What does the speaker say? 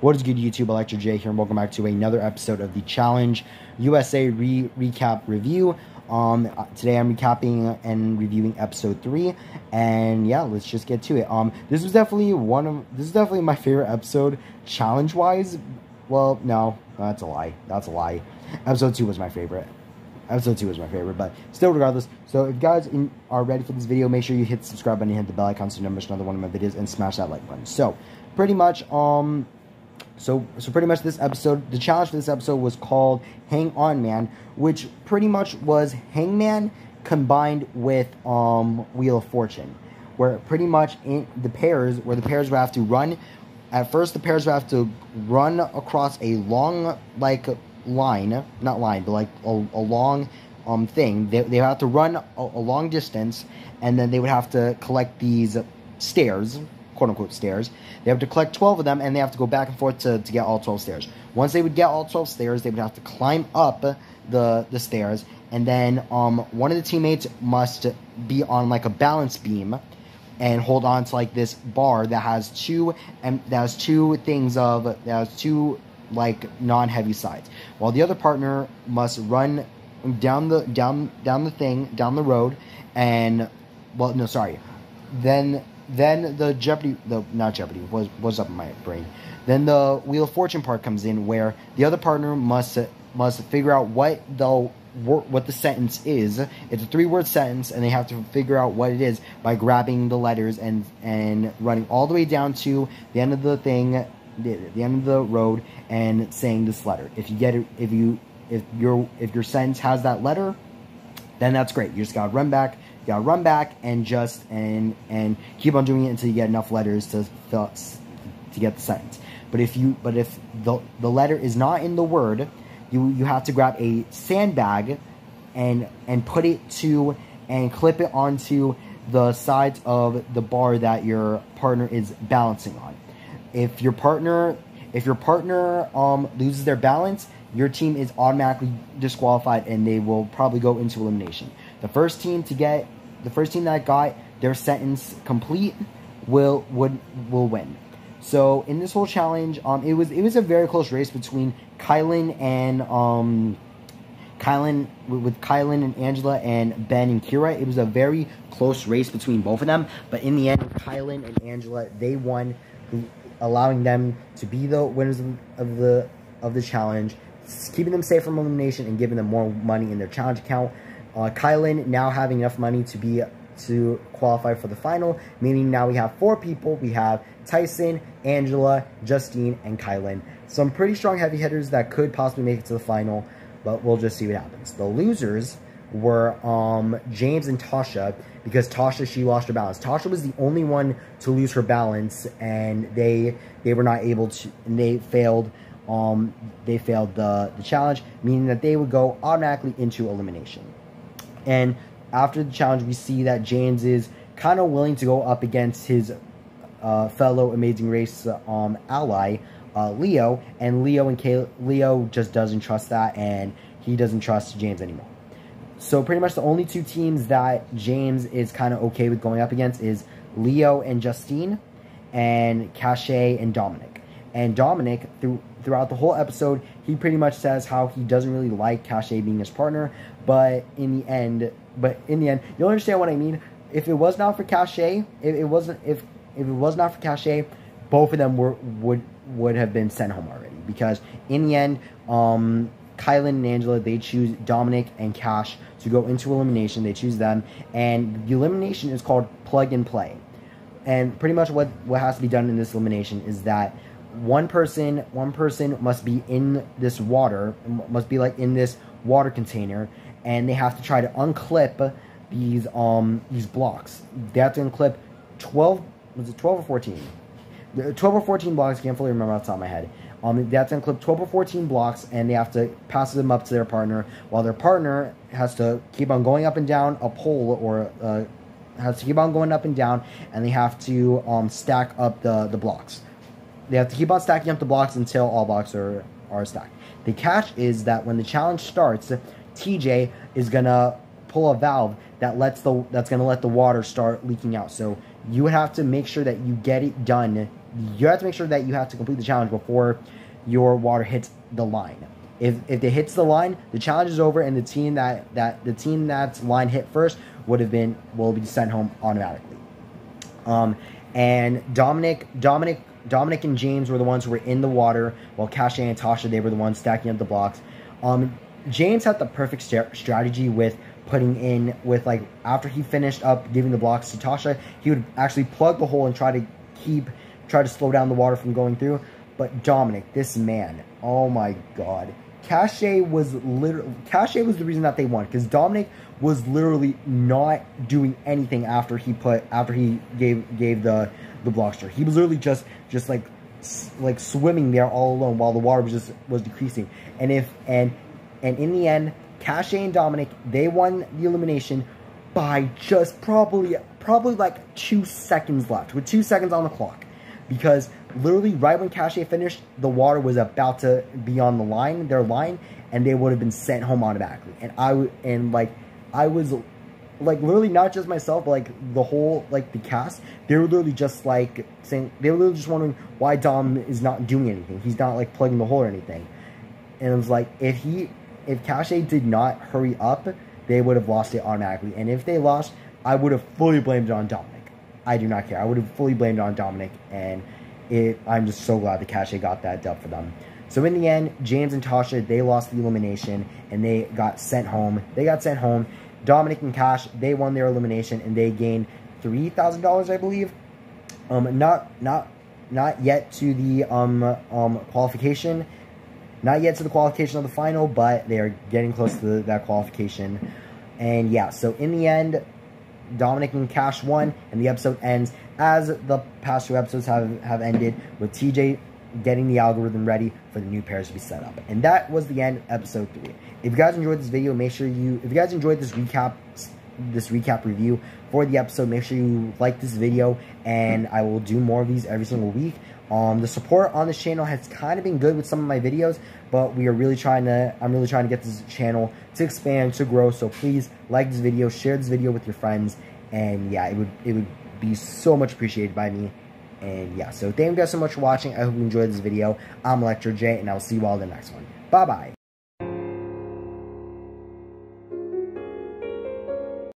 What is good, YouTube? Electro J here, and welcome back to another episode of the Challenge USA recap review. Today I'm recapping and reviewing episode 3, and yeah, let's just get to it. This is definitely my favorite episode challenge-wise. Well, no, that's a lie. That's a lie. Episode 2 was my favorite. But still, regardless. So if you guys are ready for this video, make sure you hit the subscribe button and hit the bell icon so you never miss another one of my videos, and smash that like button. So pretty much, So pretty much this episode, the challenge for this episode was called Hang On Man, which pretty much was Hangman combined with Wheel of Fortune, where pretty much the pairs would have to run. At first, the pairs would have to run across a long not line, but like a long thing. They have to run a long distance, and then they would have to collect these stairs, quote-unquote stairs. They have to collect 12 of them, and they have to go back and forth to get all 12 stairs. Once they would get all 12 stairs, they would have to climb up the stairs, and then one of the teammates must be on like a balance beam and hold on to like this bar that has two like non-heavy sides, while the other partner must run down the road, and then the Jeopardy, not Jeopardy, was up in my brain. Then the Wheel of Fortune part comes in, where the other partner must figure out what the sentence is. It's a 3-word sentence, and they have to figure out what it is by grabbing the letters and running all the way down to the end of the thing, the end of the road, and saying this letter. If you get it, if your sentence has that letter, then that's great. You just gotta run back. You gotta run back and just and keep on doing it until you get enough letters to get the sentence. But if the letter is not in the word, you have to grab a sandbag and put it to and clip it onto the sides of the bar that your partner is balancing on. If your partner loses their balance, your team is automatically disqualified, and they will probably go into elimination. The first team that got their sentence complete will win. So in this whole challenge, it was a very close race between Kylan and Kylan and Angela and Ben and Kira. It was a very close race between both of them, but in the end, Kylan and Angela, they won, allowing them to be the winners of the challenge, keeping them safe from elimination and giving them more money in their challenge account. Kylan now having enough money to qualify for the final, meaning now we have 4 people. We have Tyson, Angela, Justine, and Kylan. Some pretty strong heavy hitters that could possibly make it to the final, but we'll just see what happens. The losers were James and Tasha, because Tasha, she lost her balance. Tasha was the only one to lose her balance, and they were not able to, and they failed the challenge, meaning that they would go automatically into elimination. And after the challenge, we see that James is kind of willing to go up against his fellow Amazing Race ally, Leo, and Leo just doesn't trust that, and he doesn't trust James anymore. So pretty much the only 2 teams that James is kind of okay with going up against is Leo and Justine, and Cache and Dominic. And Dominic, throughout the whole episode, he pretty much says how he doesn't really like Cache being his partner, but in the end, you'll understand what I mean. If it was not for Cache, if it was not for Cache, both of them would have been sent home already, because in the end, Kylan and Angela, they choose Dominic and Cash to go into elimination. They choose them, and the elimination is called Plug and Play. And pretty much what has to be done in this elimination is that one person must be in this water, must be like in this water container, and they have to try to unclip these blocks. They have to unclip 12, was it 12 or 14? 12 or 14 blocks, I can't fully remember off the top of my head. They have to unclip 12 or 14 blocks, and they have to pass them up to their partner, while their partner has to keep on going up and down a pole, or has to keep on going up and down, and they have to stack up the blocks. They have to keep on stacking up the blocks until all blocks are stacked. The catch is that when the challenge starts, TJ is gonna pull a valve that's gonna let the water start leaking out. So you have to make sure that you get it done you have to make sure that you have to complete the challenge before your water hits the line. If it hits the line, the challenge is over, and the team that's line hit first will be sent home automatically. And Dominic and James were the ones who were in the water, while Cache and Tasha, they were the ones stacking up the blocks. James had the perfect strategy with like, after he finished up giving the blocks to Tasha, he would actually plug the hole and try to slow down the water from going through. But Dominic, this man, oh my god. Cache was the reason that they won, because Dominic was literally not doing anything after he gave the blockster. He was literally just like swimming there all alone while the water was decreasing. And in the end, Cache and Dominic, they won the elimination by just probably like 2 seconds left, with 2 seconds on the clock, because literally right when Cache finished, the water was about to be on their line, and they would have been sent home automatically. And I was like, literally, not just myself, but like the whole, like, the cast, they were literally just like saying, they were literally just wondering why Dom is not doing anything. He's not like plugging the hole or anything. And it was like, if Cache did not hurry up, they would have lost it automatically. And if they lost, I would have fully blamed it on Dominic. I do not care. I would have fully blamed it on Dominic, and I'm just so glad that Cache got that dub for them. So in the end, James and Tasha, they lost the elimination, and they got sent home. Dominic and Cache, they won their elimination, and they gained $3,000, I believe. Not yet to the qualification. Not yet to the qualification of the final, but they are getting close to that qualification. And yeah, so in the end, Dominic and Cache won, and the episode ends as the past 2 episodes have ended, with TJ getting the algorithm ready for the new pairs to be set up. And that was the end of episode 3. If you guys enjoyed this video, if you guys enjoyed this recap review for the episode, make sure you like this video, and I will do more of these every single week. The support on this channel has kind of been good with some of my videos, but I'm really trying to get this channel to expand, to grow. So please like this video, share this video with your friends, and yeah, it would be so much appreciated by me. And yeah, so thank you guys so much for watching. I hope you enjoyed this video. I'm Electro J, and I will see you all in the next one. Bye bye.